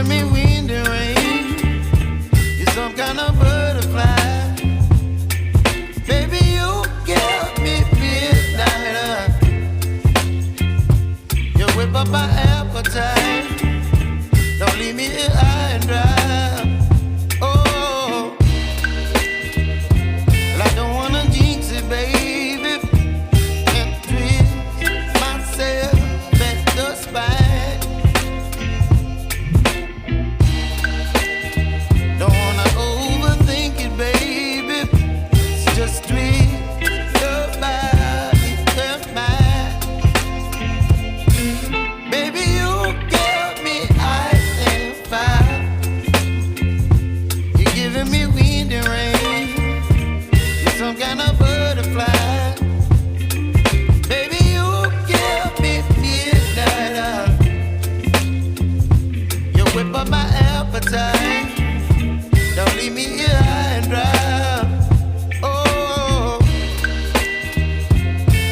giving me wind and rain. You're some kind of butterfly. Baby, you give me midnight. You whip up my appetite. Don't leave me here high and dry. Oh, well, I don't wanna jinx it, baby, and twist myself at the spine. Don't wanna overthink it, baby. It's just twist your body and mine. Baby, you give me ice and fire. You're giving me wind and rain. You're some kind of butterfly. Baby, you give me midnight. You whip up my appetite. Don't leave me here high and dry. Oh,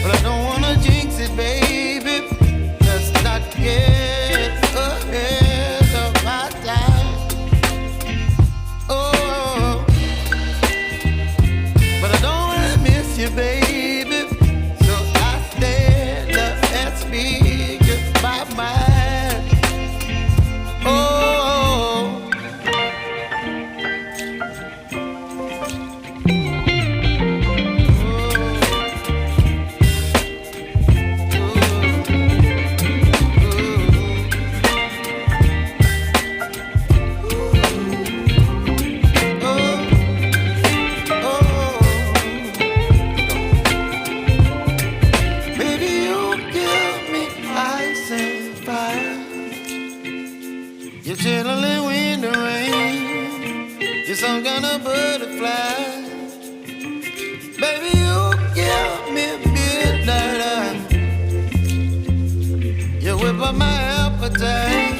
but I don't wanna jinx it, baby. Let's not get ahead of my time. Oh, but I don't wanna miss you, baby. So I stand up and speak my mind. Oh. Baby, you give me ice and fire. You're chilling wind and rain. You're some kind of butterfly. Baby, you give me midnight. You whip up my appetite.